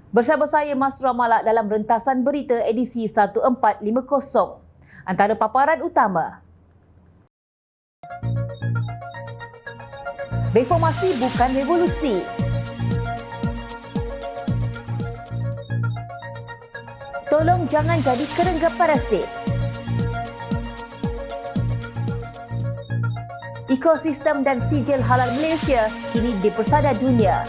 Bersama saya Masrah Malak dalam rentasan berita edisi 1450. Antara paparan utama. Reformasi bukan revolusi. Tolong jangan jadi kerengga parasit. Ekosistem dan sijil halal Malaysia kini dipersada dunia.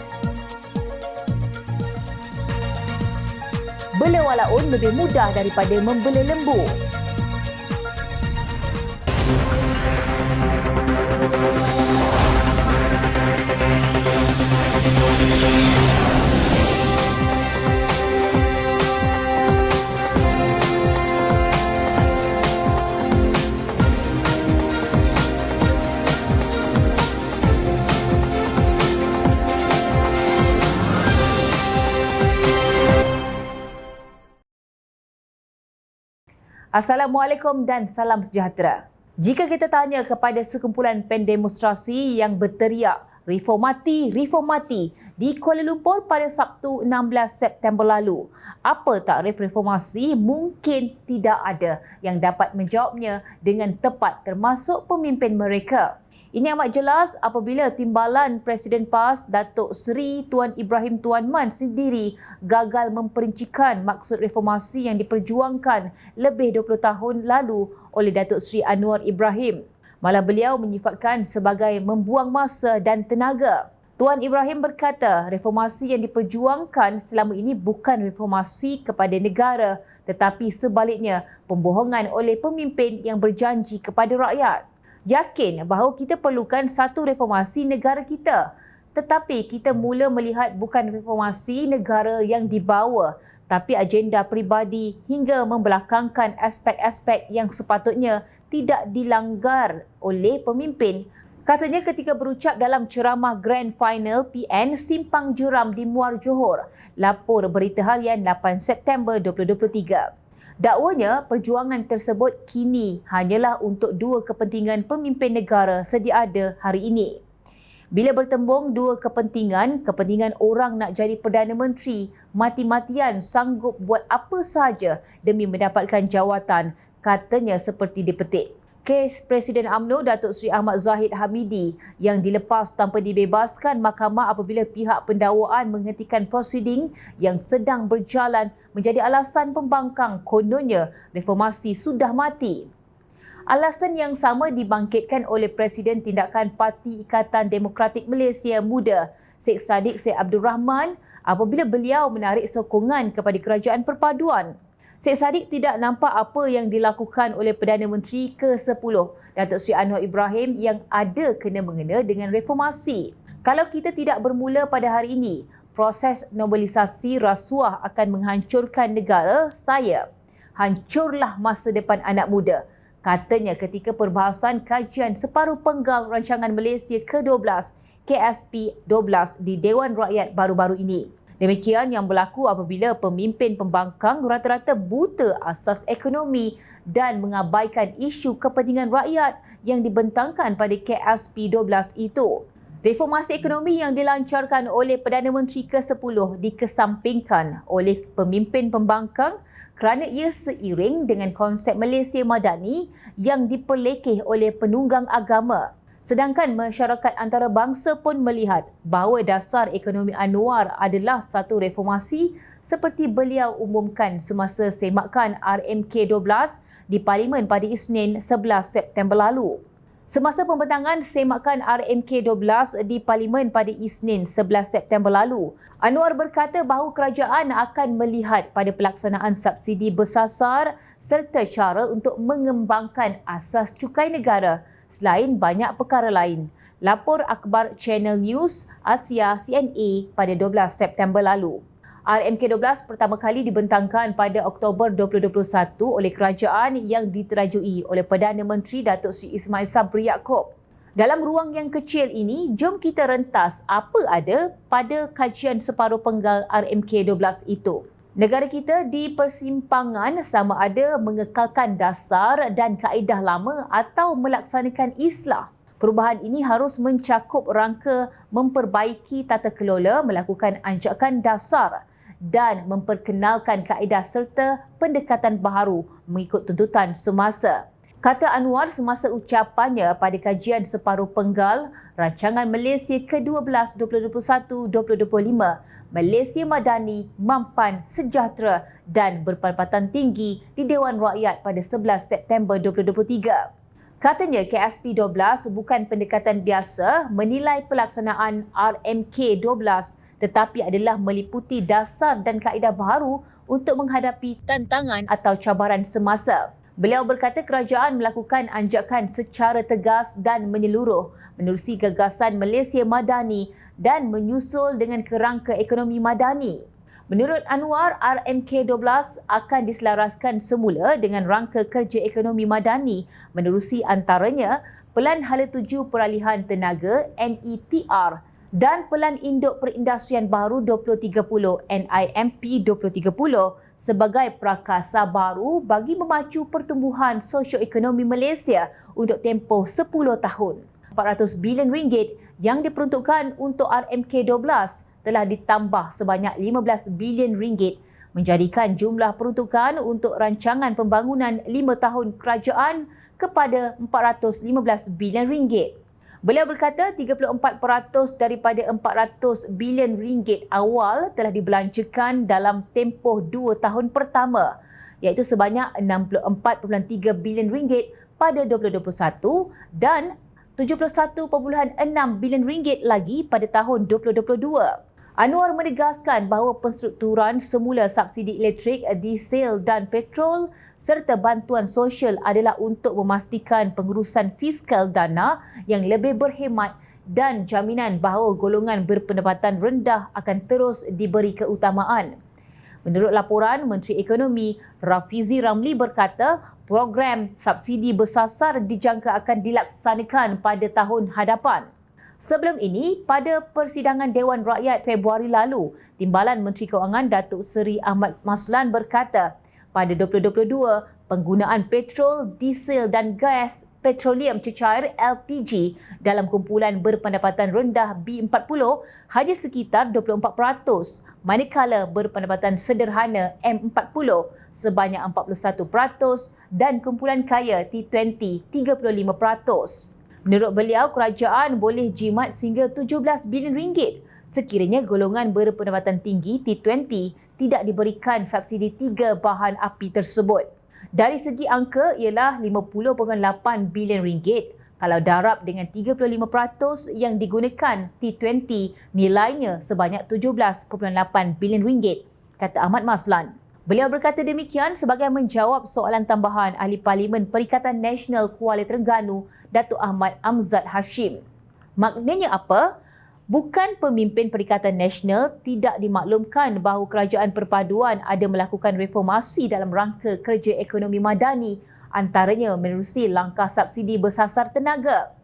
Bela walaun lebih mudah daripada membela lembu. Assalamualaikum dan salam sejahtera. Jika kita tanya kepada sekumpulan pendemonstrasi yang berteriak reformati, reformati di Kuala Lumpur pada Sabtu 16 September lalu, apa takrif reformasi, mungkin tidak ada yang dapat menjawabnya dengan tepat termasuk pemimpin mereka. Ini amat jelas apabila timbalan Presiden PAS Datuk Seri Tuan Ibrahim Tuan Man sendiri gagal memperincikan maksud reformasi yang diperjuangkan lebih 20 tahun lalu oleh Datuk Seri Anwar Ibrahim. Malah beliau menyifatkan sebagai membuang masa dan tenaga. Tuan Ibrahim berkata reformasi yang diperjuangkan selama ini bukan reformasi kepada negara tetapi sebaliknya pembohongan oleh pemimpin yang berjanji kepada rakyat. Yakin bahawa kita perlukan satu reformasi negara kita. Tetapi kita mula melihat bukan reformasi negara yang dibawa, tapi agenda peribadi hingga membelakangkan aspek-aspek yang sepatutnya tidak dilanggar oleh pemimpin. Katanya ketika berucap dalam ceramah Grand Final PN Simpang Jeram di Muar Johor, lapor Berita Harian 8 September 2023. Dakwanya, perjuangan tersebut kini hanyalah untuk dua kepentingan pemimpin negara sedia ada hari ini. Bila bertembung dua kepentingan orang nak jadi Perdana Menteri, mati-matian sanggup buat apa sahaja demi mendapatkan jawatan, katanya seperti dipetik. Kes Presiden UMNO Datuk Seri Ahmad Zahid Hamidi yang dilepas tanpa dibebaskan mahkamah apabila pihak pendakwaan menghentikan prosiding yang sedang berjalan menjadi alasan pembangkang kononnya reformasi sudah mati. Alasan yang sama dibangkitkan oleh Presiden Tindakan Parti Ikatan Demokratik Malaysia Muda, Sheikh Saddiq Syed Abdul Rahman, apabila beliau menarik sokongan kepada Kerajaan Perpaduan. Sheikh Saddiq tidak nampak apa yang dilakukan oleh Perdana Menteri ke-10 Datuk Seri Anwar Ibrahim yang ada kena-mengena dengan reformasi. Kalau kita tidak bermula pada hari ini, proses normalisasi rasuah akan menghancurkan negara saya. Hancurlah masa depan anak muda, katanya ketika perbahasan kajian separuh penggal rancangan Malaysia ke-12 KSP12 di Dewan Rakyat baru-baru ini. Demikian yang berlaku apabila pemimpin pembangkang rata-rata buta asas ekonomi dan mengabaikan isu kepentingan rakyat yang dibentangkan pada KSP12 itu. Reformasi ekonomi yang dilancarkan oleh Perdana Menteri ke-10 dikesampingkan oleh pemimpin pembangkang kerana ia seiring dengan konsep Malaysia Madani yang diperlekeh oleh penunggang agama. Sedangkan masyarakat antarabangsa pun melihat bahawa dasar ekonomi Anwar adalah satu reformasi seperti beliau umumkan semasa semakan RMK12 di Parlimen pada Isnin 11 September lalu. Semasa pembentangan semakan RMK12 di Parlimen pada Isnin 11 September lalu, Anwar berkata bahawa kerajaan akan melihat pada pelaksanaan subsidi bersasar serta cara untuk mengembangkan asas cukai negara selain banyak perkara lain. Lapor akhbar Channel News Asia CNA pada 12 September lalu. RMK12 pertama kali dibentangkan pada Oktober 2021 oleh kerajaan yang diterajui oleh Perdana Menteri Datuk Seri Ismail Sabri Yaakob. Dalam ruang yang kecil ini, jom kita rentas apa ada pada kajian separuh penggal RMK12 itu. Negara kita di persimpangan sama ada mengekalkan dasar dan kaedah lama atau melaksanakan islah. Perubahan ini harus mencakup rangka memperbaiki tata kelola, melakukan anjakan dasar dan memperkenalkan kaedah serta pendekatan baharu mengikut tuntutan semasa. Kata Anwar semasa ucapannya pada kajian separuh penggal Rancangan Malaysia ke-12 2021-2025, Malaysia Madani, Mampan, Sejahtera dan Berpendapatan Tinggi di Dewan Rakyat pada 11 September 2023. Katanya KSP 12 bukan pendekatan biasa menilai pelaksanaan RMK 12 tetapi adalah meliputi dasar dan kaedah baharu untuk menghadapi tantangan atau cabaran semasa. Beliau berkata kerajaan melakukan anjakan secara tegas dan menyeluruh menerusi gagasan Malaysia Madani dan menyusul dengan kerangka ekonomi madani. Menurut Anwar, RMK 12 akan diselaraskan semula dengan rangka kerja ekonomi madani menerusi antaranya Pelan Hala Tuju Peralihan Tenaga NETR dan Pelan Induk Perindustrian Baru 2030 NIMP 2030 sebagai prakasa baru bagi memacu pertumbuhan sosioekonomi Malaysia untuk tempoh 10 tahun. 400 bilion ringgit yang diperuntukkan untuk RMK 12 telah ditambah sebanyak 15 bilion ringgit menjadikan jumlah peruntukan untuk rancangan pembangunan 5 tahun kerajaan kepada 415 bilion ringgit. Beliau berkata 34% daripada 400 bilion ringgit awal telah dibelanjakan dalam tempoh 2 tahun pertama iaitu sebanyak 64.3 bilion ringgit pada 2021 dan 71.6 bilion ringgit lagi pada tahun 2022. Anwar menegaskan bahawa penstrukturan semula subsidi elektrik, diesel dan petrol serta bantuan sosial adalah untuk memastikan pengurusan fiskal dana yang lebih berhemat dan jaminan bahawa golongan berpendapatan rendah akan terus diberi keutamaan. Menurut laporan, Menteri Ekonomi Rafizi Ramli berkata program subsidi bersasar dijangka akan dilaksanakan pada tahun hadapan. Sebelum ini, pada persidangan Dewan Rakyat Februari lalu, Timbalan Menteri Kewangan Datuk Seri Ahmad Maslan berkata, pada 2022, penggunaan petrol, diesel dan gas petroleum cecair LPG dalam kumpulan berpendapatan rendah B40 hanya sekitar 24%, manakala berpendapatan sederhana M40 sebanyak 41% dan kumpulan kaya T20 35%. Menurut beliau, kerajaan boleh jimat sehingga 17 bilion ringgit sekiranya golongan berpendapatan tinggi T20 tidak diberikan subsidi 3 bahan api tersebut. Dari segi angka ialah 50.8 bilion ringgit. Kalau darab dengan 35% yang digunakan T20 nilainya sebanyak 17.8 bilion ringgit, kata Ahmad Maslan. Beliau berkata demikian sebagai menjawab soalan tambahan Ahli Parlimen Perikatan Nasional Kuala Terengganu, Datuk Ahmad Amzad Hashim. Maknanya apa? Bukan pemimpin Perikatan Nasional tidak dimaklumkan bahawa Kerajaan Perpaduan ada melakukan reformasi dalam rangka kerja ekonomi madani, antaranya menerusi langkah subsidi bersasar tenaga.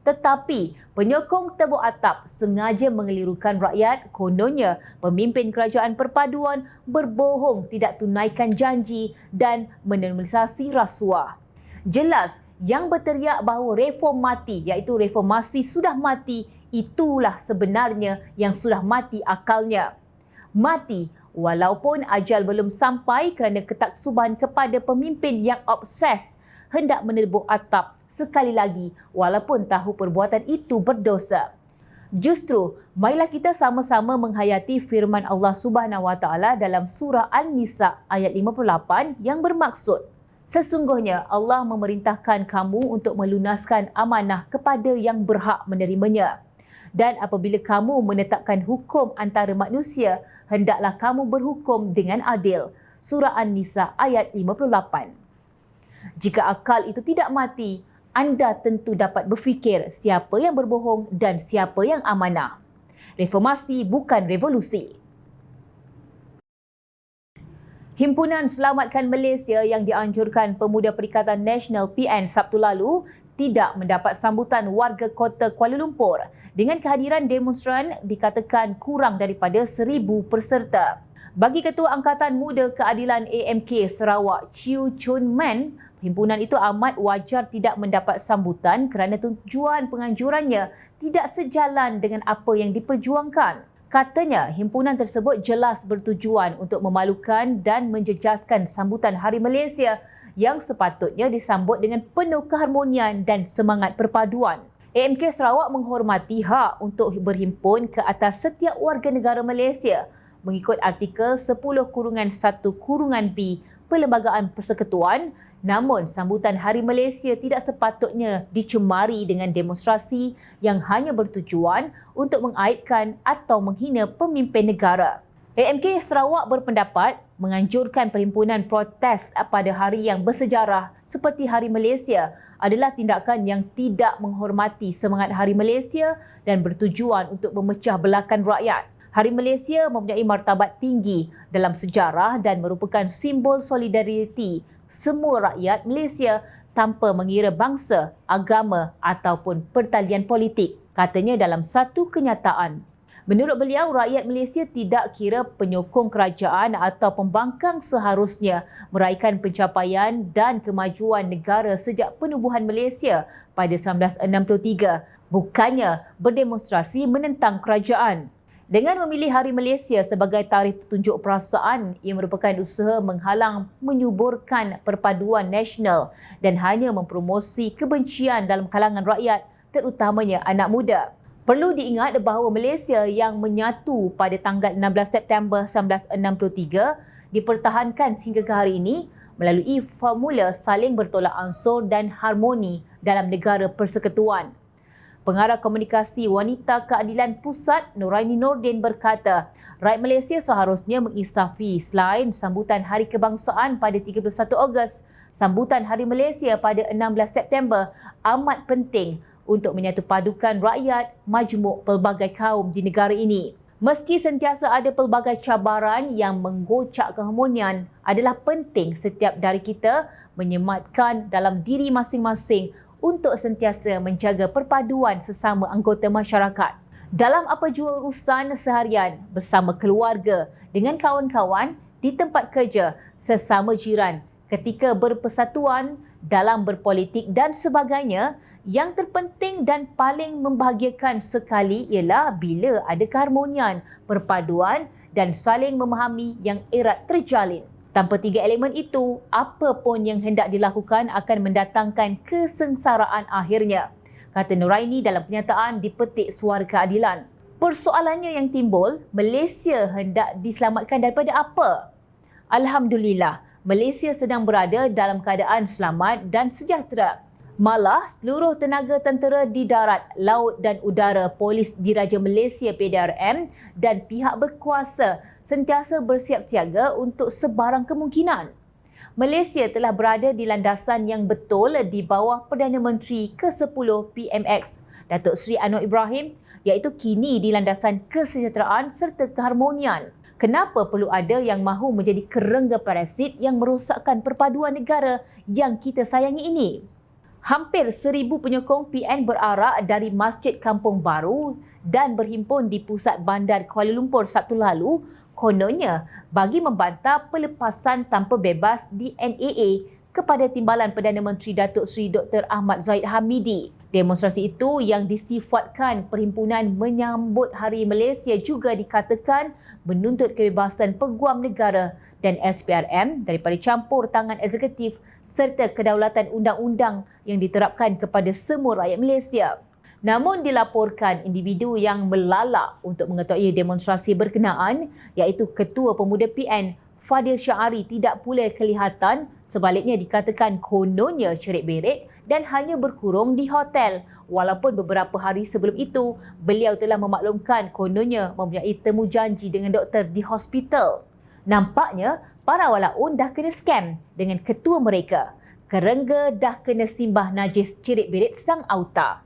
Tetapi penyokong tebuk atap sengaja mengelirukan rakyat kononnya pemimpin Kerajaan Perpaduan berbohong tidak tunaikan janji dan menormalisasi rasuah. Jelas yang berteriak bahawa reform mati iaitu reformasi sudah mati, itulah sebenarnya yang sudah mati akalnya. Mati walaupun ajal belum sampai kerana ketaksuban kepada pemimpin yang obses hendak menebuk atap sekali lagi walaupun tahu perbuatan itu berdosa. Justru, marilah kita sama-sama menghayati firman Allah Subhanahu Wa Taala dalam surah An-Nisa ayat 58 yang bermaksud, sesungguhnya Allah memerintahkan kamu untuk melunaskan amanah kepada yang berhak menerimanya. Dan apabila kamu menetapkan hukum antara manusia, hendaklah kamu berhukum dengan adil. Surah An-Nisa ayat 58. Jika akal itu tidak mati, anda tentu dapat berfikir siapa yang berbohong dan siapa yang amanah. Reformasi bukan revolusi. Himpunan Selamatkan Malaysia yang dianjurkan Pemuda Perikatan Nasional PN Sabtu lalu tidak mendapat sambutan warga kota Kuala Lumpur dengan kehadiran demonstran dikatakan kurang daripada 1,000 peserta. Bagi Ketua Angkatan Muda Keadilan AMK Sarawak, Chiu Chun Man, himpunan itu amat wajar tidak mendapat sambutan kerana tujuan penganjurannya tidak sejalan dengan apa yang diperjuangkan. Katanya, himpunan tersebut jelas bertujuan untuk memalukan dan menjejaskan sambutan Hari Malaysia yang sepatutnya disambut dengan penuh keharmonian dan semangat perpaduan. AMK Sarawak menghormati hak untuk berhimpun ke atas setiap warga negara Malaysia mengikut artikel 10-1-B Perlembagaan Persekutuan. Namun, sambutan Hari Malaysia tidak sepatutnya dicemari dengan demonstrasi yang hanya bertujuan untuk mengaibkan atau menghina pemimpin negara. AMK Sarawak berpendapat menganjurkan perhimpunan protes pada hari yang bersejarah seperti Hari Malaysia adalah tindakan yang tidak menghormati semangat Hari Malaysia dan bertujuan untuk memecah belahkan rakyat. Hari Malaysia mempunyai martabat tinggi dalam sejarah dan merupakan simbol solidariti semua rakyat Malaysia tanpa mengira bangsa, agama ataupun pertalian politik, katanya dalam satu kenyataan. Menurut beliau, rakyat Malaysia tidak kira penyokong kerajaan atau pembangkang seharusnya meraihkan pencapaian dan kemajuan negara sejak penubuhan Malaysia pada 1963, bukannya berdemonstrasi menentang kerajaan. Dengan memilih Hari Malaysia sebagai tarikh petunjuk perasaan, ia merupakan usaha menghalang menyuburkan perpaduan nasional dan hanya mempromosi kebencian dalam kalangan rakyat, terutamanya anak muda. Perlu diingat bahawa Malaysia yang menyatu pada tanggal 16 September 1963 dipertahankan sehingga ke hari ini melalui formula saling bertolak ansur dan harmoni dalam negara persekutuan. Pengarah Komunikasi Wanita Keadilan Pusat Nuraini Nordin berkata, rakyat Malaysia seharusnya mengisafi selain sambutan Hari Kebangsaan pada 31 Ogos, sambutan Hari Malaysia pada 16 September amat penting untuk menyatupadukan rakyat majmuk pelbagai kaum di negara ini. Meski sentiasa ada pelbagai cabaran yang menggocak keharmonian, adalah penting setiap dari kita menyematkan dalam diri masing-masing untuk sentiasa menjaga perpaduan sesama anggota masyarakat. Dalam apa jua urusan seharian, bersama keluarga, dengan kawan-kawan, di tempat kerja, sesama jiran, ketika berpersatuan, dalam berpolitik dan sebagainya, yang terpenting dan paling membahagiakan sekali ialah bila ada keharmonian, perpaduan dan saling memahami yang erat terjalin. Tanpa tiga elemen itu, apa pun yang hendak dilakukan akan mendatangkan kesengsaraan akhirnya, kata Nuraini dalam pernyataan di Petik Suara Keadilan. Persoalannya yang timbul, Malaysia hendak diselamatkan daripada apa? Alhamdulillah, Malaysia sedang berada dalam keadaan selamat dan sejahtera. Malah, seluruh tenaga tentera di darat, laut dan udara, Polis Diraja Malaysia PDRM dan pihak berkuasa sentiasa bersiap siaga untuk sebarang kemungkinan. Malaysia telah berada di landasan yang betul di bawah Perdana Menteri ke-10 PMX, Datuk Seri Anwar Ibrahim, iaitu kini di landasan kesejahteraan serta keharmonian. Kenapa perlu ada yang mahu menjadi kerengga parasit yang merosakkan perpaduan negara yang kita sayangi ini? Hampir 1,000 penyokong PN berarak dari Masjid Kampung Baru dan berhimpun di pusat bandar Kuala Lumpur Sabtu lalu, kononnya bagi membantah pelepasan tanpa bebas di NAA kepada Timbalan Perdana Menteri Datuk Seri Dr. Ahmad Zahid Hamidi. Demonstrasi itu yang disifatkan perhimpunan menyambut Hari Malaysia juga dikatakan menuntut kebebasan peguam negara dan SPRM daripada campur tangan eksekutif serta kedaulatan undang-undang yang diterapkan kepada semua rakyat Malaysia. Namun dilaporkan individu yang melalak untuk mengetahui demonstrasi berkenaan iaitu Ketua Pemuda PN Fadil Syahari tidak pula kelihatan, sebaliknya dikatakan kononnya cerit-berit dan hanya berkurung di hotel. Walaupun beberapa hari sebelum itu beliau telah memaklumkan kononnya mempunyai temu janji dengan doktor di hospital. Nampaknya para walaun dah kena scam dengan ketua mereka. Kerengga dah kena simbah najis cerit-berit sang auta.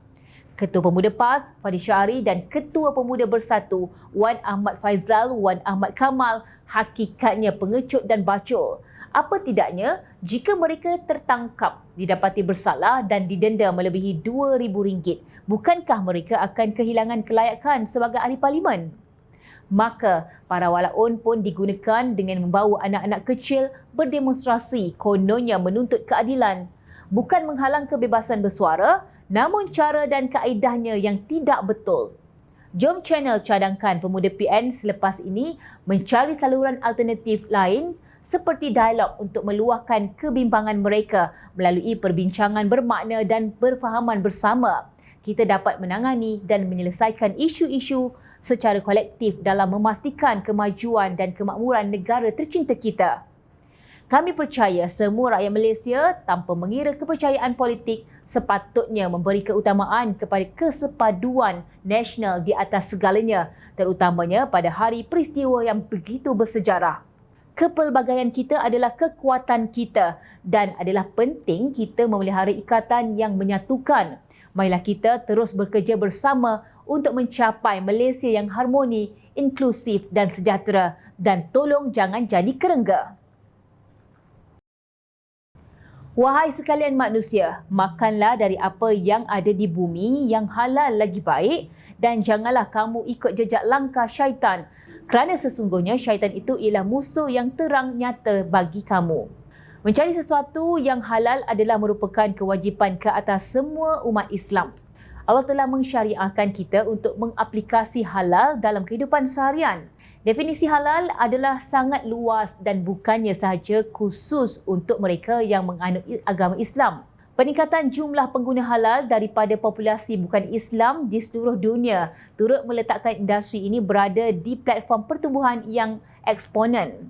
Ketua Pemuda PAS, Fadil Syahari dan Ketua Pemuda Bersatu, Wan Ahmad Faizal, Wan Ahmad Kamal, hakikatnya pengecut dan bacol. Apa tidaknya, jika mereka tertangkap, didapati bersalah dan didenda melebihi RM2,000, bukankah mereka akan kehilangan kelayakan sebagai ahli parlimen? Maka, para walaun pun digunakan dengan membawa anak-anak kecil berdemonstrasi kononnya menuntut keadilan. Bukan menghalang kebebasan bersuara, namun cara dan kaedahnya yang tidak betul. Jom channel cadangkan pemuda PN selepas ini mencari saluran alternatif lain seperti dialog untuk meluahkan kebimbangan mereka melalui perbincangan bermakna dan berfahaman bersama. Kita dapat menangani dan menyelesaikan isu-isu secara kolektif dalam memastikan kemajuan dan kemakmuran negara tercinta kita. Kami percaya semua rakyat Malaysia tanpa mengira kepercayaan politik sepatutnya memberi keutamaan kepada kesepaduan nasional di atas segalanya, terutamanya pada hari peristiwa yang begitu bersejarah. Kepelbagaian kita adalah kekuatan kita dan adalah penting kita memelihara ikatan yang menyatukan. Marilah kita terus bekerja bersama untuk mencapai Malaysia yang harmoni, inklusif dan sejahtera, dan tolong jangan jadi kerengga. Wahai sekalian manusia, makanlah dari apa yang ada di bumi yang halal lagi baik dan janganlah kamu ikut jejak langkah syaitan kerana sesungguhnya syaitan itu ialah musuh yang terang nyata bagi kamu. Mencari sesuatu yang halal adalah merupakan kewajipan ke atas semua umat Islam. Allah telah mensyariahkan kita untuk mengaplikasi halal dalam kehidupan seharian. Definisi halal adalah sangat luas dan bukannya sahaja khusus untuk mereka yang menganut agama Islam. Peningkatan jumlah pengguna halal daripada populasi bukan Islam di seluruh dunia turut meletakkan industri ini berada di platform pertumbuhan yang eksponen.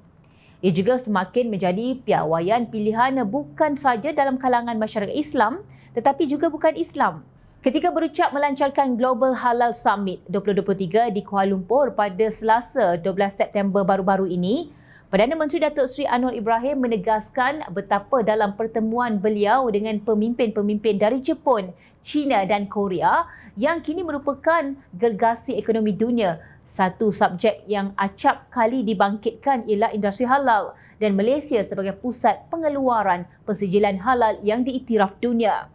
Ia juga semakin menjadi piawaian pilihan bukan sahaja dalam kalangan masyarakat Islam tetapi juga bukan Islam. Ketika berucap melancarkan Global Halal Summit 2023 di Kuala Lumpur pada Selasa 12 September baru-baru ini, Perdana Menteri Datuk Seri Anwar Ibrahim menegaskan betapa dalam pertemuan beliau dengan pemimpin-pemimpin dari Jepun, China dan Korea yang kini merupakan gergasi ekonomi dunia, satu subjek yang acap kali dibangkitkan ialah industri halal dan Malaysia sebagai pusat pengeluaran persijilan halal yang diiktiraf dunia.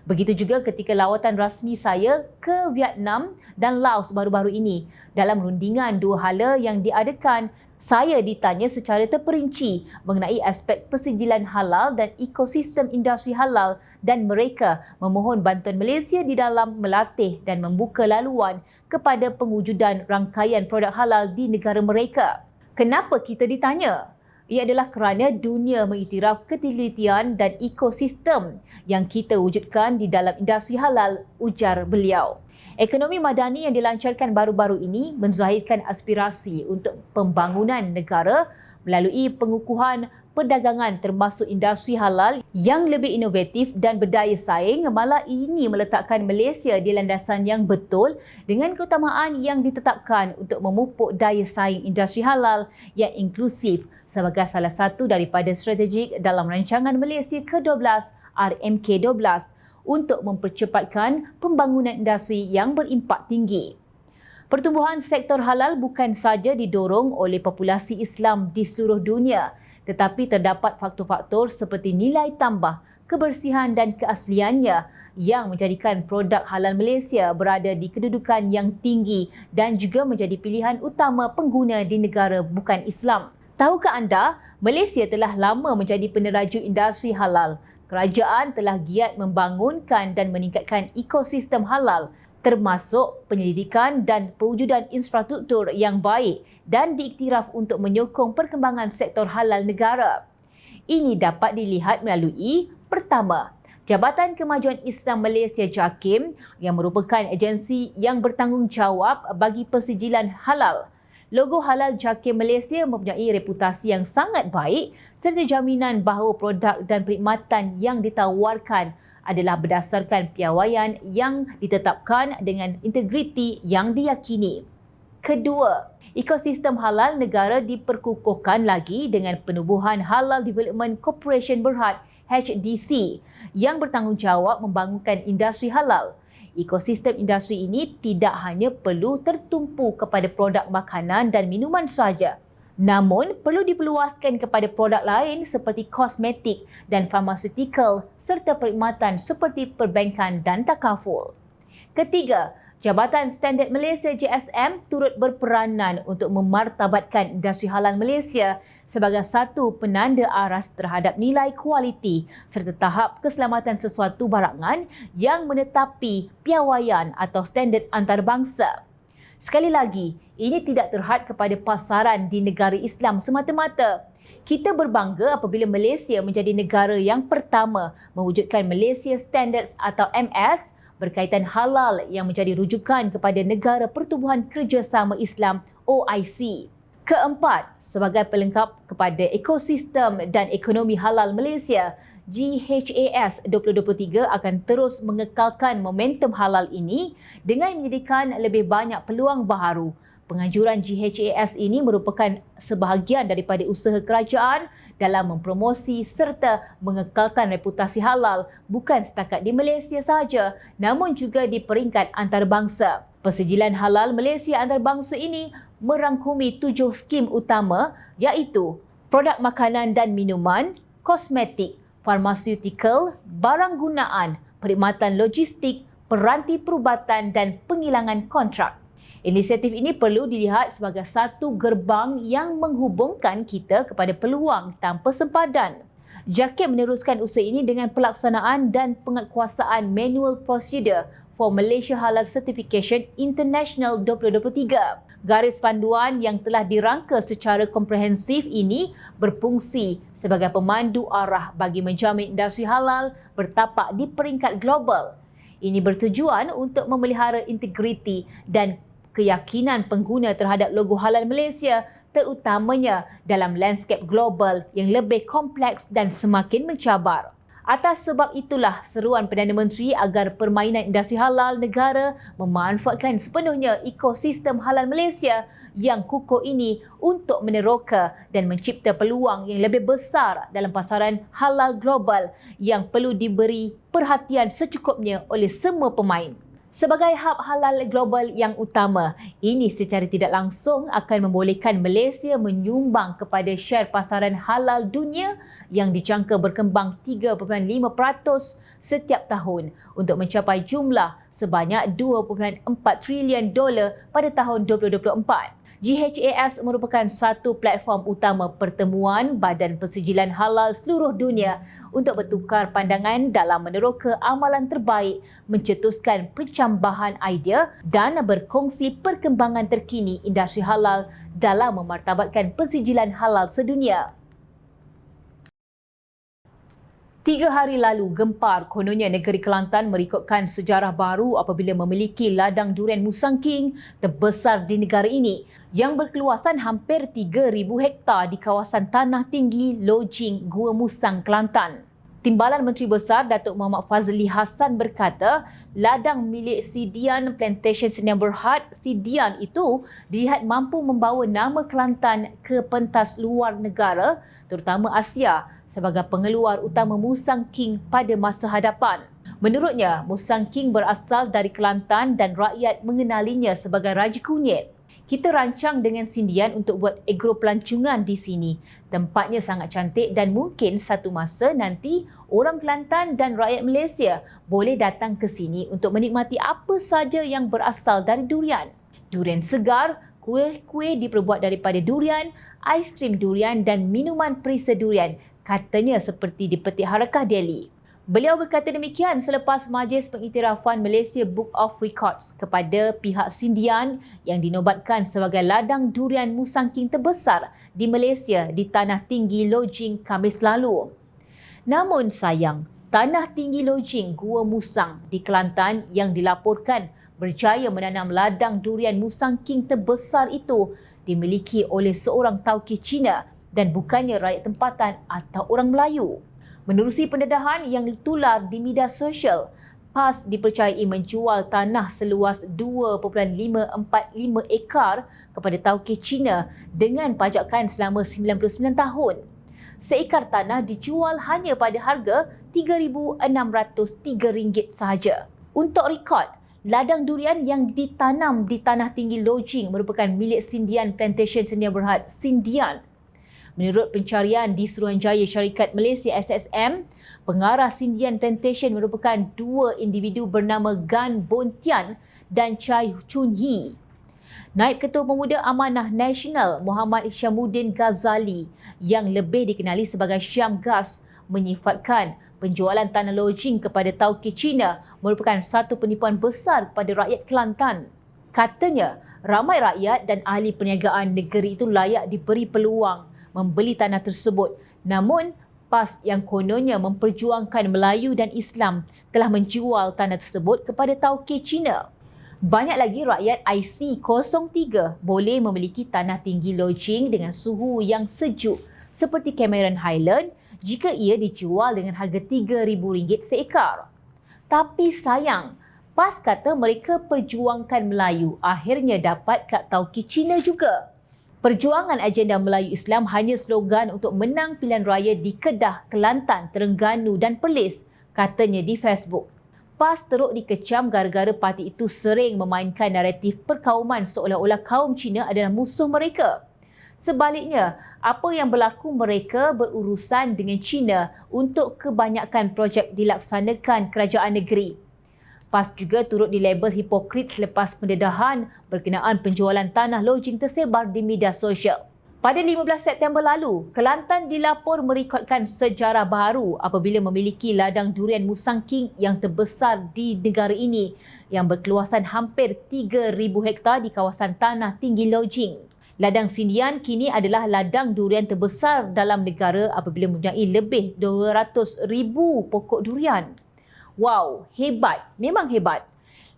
Begitu juga ketika lawatan rasmi saya ke Vietnam dan Laos baru-baru ini. Dalam rundingan dua hala yang diadakan, saya ditanya secara terperinci mengenai aspek persijilan halal dan ekosistem industri halal dan mereka memohon bantuan Malaysia di dalam melatih dan membuka laluan kepada pengujudan rangkaian produk halal di negara mereka. Kenapa kita ditanya? Ia adalah kerana dunia mengiktiraf ketelitian dan ekosistem yang kita wujudkan di dalam industri halal, ujar beliau. Ekonomi madani yang dilancarkan baru-baru ini menzahirkan aspirasi untuk pembangunan negara melalui pengukuhan perdagangan termasuk industri halal yang lebih inovatif dan berdaya saing. Malah ini meletakkan Malaysia di landasan yang betul dengan keutamaan yang ditetapkan untuk memupuk daya saing industri halal yang inklusif sebagai salah satu daripada strategik dalam rancangan Malaysia ke-12 RMK12 untuk mempercepatkan pembangunan industri yang berimpak tinggi. Pertumbuhan sektor halal bukan saja didorong oleh populasi Islam di seluruh dunia, tetapi terdapat faktor-faktor seperti nilai tambah, kebersihan dan keasliannya yang menjadikan produk halal Malaysia berada di kedudukan yang tinggi dan juga menjadi pilihan utama pengguna di negara bukan Islam. Tahukah anda, Malaysia telah lama menjadi peneraju industri halal. Kerajaan telah giat membangunkan dan meningkatkan ekosistem halal termasuk penyelidikan dan pewujudan infrastruktur yang baik dan diiktiraf untuk menyokong perkembangan sektor halal negara. Ini dapat dilihat melalui pertama, Jabatan Kemajuan Islam Malaysia JAKIM yang merupakan agensi yang bertanggungjawab bagi persijilan halal. Logo halal JAKIM Malaysia mempunyai reputasi yang sangat baik serta jaminan bahawa produk dan perkhidmatan yang ditawarkan adalah berdasarkan piawaian yang ditetapkan dengan integriti yang diyakini. Kedua, ekosistem halal negara diperkukuhkan lagi dengan penubuhan Halal Development Corporation Berhad HDC yang bertanggungjawab membangunkan industri halal. Ekosistem industri ini tidak hanya perlu tertumpu kepada produk makanan dan minuman sahaja, namun perlu diperluaskan kepada produk lain seperti kosmetik dan farmaceutical serta perkhidmatan seperti perbankan dan takaful. Ketiga, Jabatan Standard Malaysia JSM turut berperanan untuk memartabatkan industri halal Malaysia sebagai satu penanda aras terhadap nilai kualiti serta tahap keselamatan sesuatu barangan yang menetapi piawaian atau standard antarabangsa. Sekali lagi, ini tidak terhad kepada pasaran di negara Islam semata-mata. Kita berbangga apabila Malaysia menjadi negara yang pertama mewujudkan Malaysia Standards atau MS berkaitan halal yang menjadi rujukan kepada Negara Pertubuhan Kerjasama Islam OIC. Keempat, sebagai pelengkap kepada ekosistem dan ekonomi halal Malaysia, GHAS 2023 akan terus mengekalkan momentum halal ini dengan menyediakan lebih banyak peluang baharu. Penganjuran GHAS ini merupakan sebahagian daripada usaha kerajaan dalam mempromosi serta mengekalkan reputasi halal bukan setakat di Malaysia sahaja namun juga di peringkat antarabangsa. Persijilan halal Malaysia antarabangsa ini merangkumi 7 skim utama iaitu produk makanan dan minuman, kosmetik, farmaseutical, barang gunaan, perkhidmatan logistik, peranti perubatan dan penghilangan kontrak. Inisiatif ini perlu dilihat sebagai satu gerbang yang menghubungkan kita kepada peluang tanpa sempadan. JAKIM meneruskan usaha ini dengan pelaksanaan dan penguatkuasaan Manual Procedure for Malaysia Halal Certification International 2023. Garis panduan yang telah dirangka secara komprehensif ini berfungsi sebagai pemandu arah bagi menjamin industri halal bertapak di peringkat global. Ini bertujuan untuk memelihara integriti dan keyakinan pengguna terhadap logo halal Malaysia terutamanya dalam landscape global yang lebih kompleks dan semakin mencabar. Atas sebab itulah seruan Perdana Menteri agar permainan industri halal negara memanfaatkan sepenuhnya ekosistem halal Malaysia yang kukuh ini untuk meneroka dan mencipta peluang yang lebih besar dalam pasaran halal global yang perlu diberi perhatian secukupnya oleh semua pemain. Sebagai hub halal global yang utama, ini secara tidak langsung akan membolehkan Malaysia menyumbang kepada share pasaran halal dunia yang dijangka berkembang 3.5% setiap tahun untuk mencapai jumlah sebanyak $2.4 trilion pada tahun 2024. GHAS merupakan satu platform utama pertemuan Badan Persijilan Halal seluruh dunia untuk bertukar pandangan dalam meneroka amalan terbaik, mencetuskan pencambahan idea dan berkongsi perkembangan terkini industri halal dalam memartabatkan persijilan halal sedunia. 3 hari lalu, gempar kononnya negeri Kelantan merekodkan sejarah baru apabila memiliki ladang durian Musang King terbesar di negara ini yang berkeluasan hampir 3,000 hektar di kawasan Tanah Tinggi, Lojing, Gua Musang, Kelantan. Timbalan Menteri Besar Datuk Muhammad Fazli Hassan berkata, ladang milik Sidian Plantation Sdn Bhd Sidian itu dilihat mampu membawa nama Kelantan ke pentas luar negara, terutama Asia, sebagai pengeluar utama Musang King pada masa hadapan. Menurutnya, Musang King berasal dari Kelantan dan rakyat mengenalinya sebagai Raja Kunyit. Kita rancang dengan Sindian untuk buat agro pelancongan di sini. Tempatnya sangat cantik dan mungkin satu masa nanti orang Kelantan dan rakyat Malaysia boleh datang ke sini untuk menikmati apa saja yang berasal dari durian. Durian segar, kuih-kuih diperbuat daripada durian, aiskrim durian dan minuman perisa durian. Katanya seperti di Peti Harakah Delhi. Beliau berkata demikian selepas Majlis Pengiktirafan Malaysia Book of Records kepada pihak Sindian yang dinobatkan sebagai ladang durian Musang King terbesar di Malaysia di Tanah Tinggi Lojing Khamis lalu. Namun sayang, Tanah Tinggi Lojing Gua Musang di Kelantan yang dilaporkan berjaya menanam ladang durian Musang King terbesar itu dimiliki oleh seorang tauke Cina dan bukannya rakyat tempatan atau orang Melayu. Menerusi pendedahan yang ditular di media sosial, PAS dipercayai menjual tanah seluas 2.545 ekar kepada tauke Cina dengan pajakan selama 99 tahun. Seekar tanah dijual hanya pada harga RM3,603 sahaja. Untuk rekod, ladang durian yang ditanam di Tanah Tinggi Lojing merupakan milik Sindian Plantation Sdn Bhd Sindian. Menurut pencarian di Suruhanjaya Syarikat Malaysia SSM, pengarah Sindian Plantation merupakan dua individu bernama Gan Bontian dan Chai Chun Hee. Naib Ketua Pemuda Amanah Nasional Muhammad Syamuddin Ghazali yang lebih dikenali sebagai Syam Gas menyifatkan penjualan tanah lojing kepada tauke Cina merupakan satu penipuan besar kepada rakyat Kelantan. Katanya, Ramai rakyat dan ahli perniagaan negeri itu layak diberi peluang membeli tanah tersebut. Namun, PAS yang kononnya memperjuangkan Melayu dan Islam telah menjual tanah tersebut kepada tauke Cina. Banyak lagi rakyat IC03 boleh memiliki tanah tinggi lodging dengan suhu yang sejuk seperti Cameron Highland jika ia dijual dengan harga RM3,000 seekar. Tapi sayang, PAS kata mereka perjuangkan Melayu akhirnya dapat kad tauke Cina juga. Perjuangan agenda Melayu Islam hanya slogan untuk menang pilihan raya di Kedah, Kelantan, Terengganu dan Perlis, katanya di Facebook. PAS teruk dikecam gara-gara parti itu sering memainkan naratif perkauman seolah-olah kaum Cina adalah musuh mereka. Sebaliknya, apa yang berlaku mereka berurusan dengan Cina untuk kebanyakan projek dilaksanakan kerajaan negeri. PAS juga turut dilabel hipokrit selepas pendedahan berkenaan penjualan tanah lodging tersebar di media sosial. Pada 15 September lalu, Kelantan dilapor merekodkan sejarah baru apabila memiliki ladang durian Musang King yang terbesar di negara ini yang berkeluasan hampir 3,000 hektar di kawasan tanah tinggi lodging. Ladang Sindian kini adalah ladang durian terbesar dalam negara apabila mempunyai lebih 200,000 pokok durian. Wow, hebat. Memang hebat.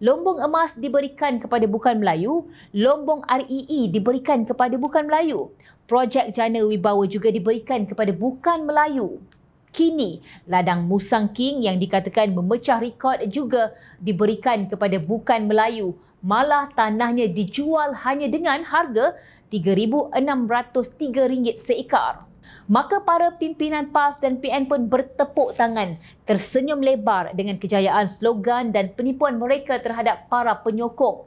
Lombong emas diberikan kepada bukan Melayu, lombong REE diberikan kepada bukan Melayu. Projek Jana Wibawa juga diberikan kepada bukan Melayu. Kini, ladang Musang King yang dikatakan memecah rekod juga diberikan kepada bukan Melayu. Malah tanahnya dijual hanya dengan harga RM3,603 seekar. Maka para pimpinan PAS dan PN pun bertepuk tangan, tersenyum lebar dengan kejayaan slogan dan penipuan mereka terhadap para penyokong.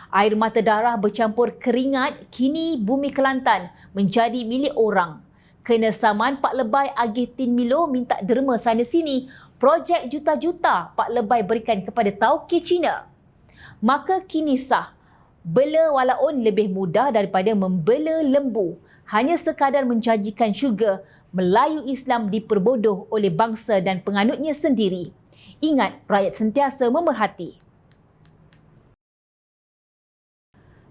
Air mata darah bercampur keringat, kini bumi Kelantan menjadi milik orang. Kena saman Pak Lebay agih Tin Milo minta derma sana sini, projek juta-juta Pak Lebay berikan kepada tauke Cina. Maka kini sah, bela walaun lebih mudah daripada membela lembu. Hanya sekadar menjanjikan syurga, Melayu Islam diperbodoh oleh bangsa dan penganutnya sendiri. Ingat, rakyat sentiasa memerhati.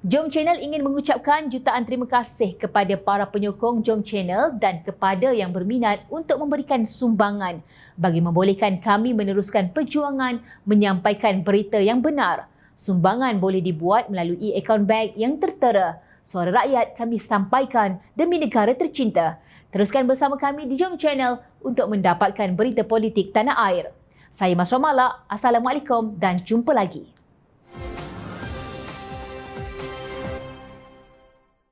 Jom Channel ingin mengucapkan jutaan terima kasih kepada para penyokong Jom Channel dan kepada yang berminat untuk memberikan sumbangan bagi membolehkan kami meneruskan perjuangan menyampaikan berita yang benar. Sumbangan boleh dibuat melalui akaun bank yang tertera. Suara rakyat kami sampaikan demi negara tercinta. Teruskan bersama kami di Jom Channel untuk mendapatkan berita politik tanah air. Saya Masra Malak. Assalamualaikum dan jumpa lagi.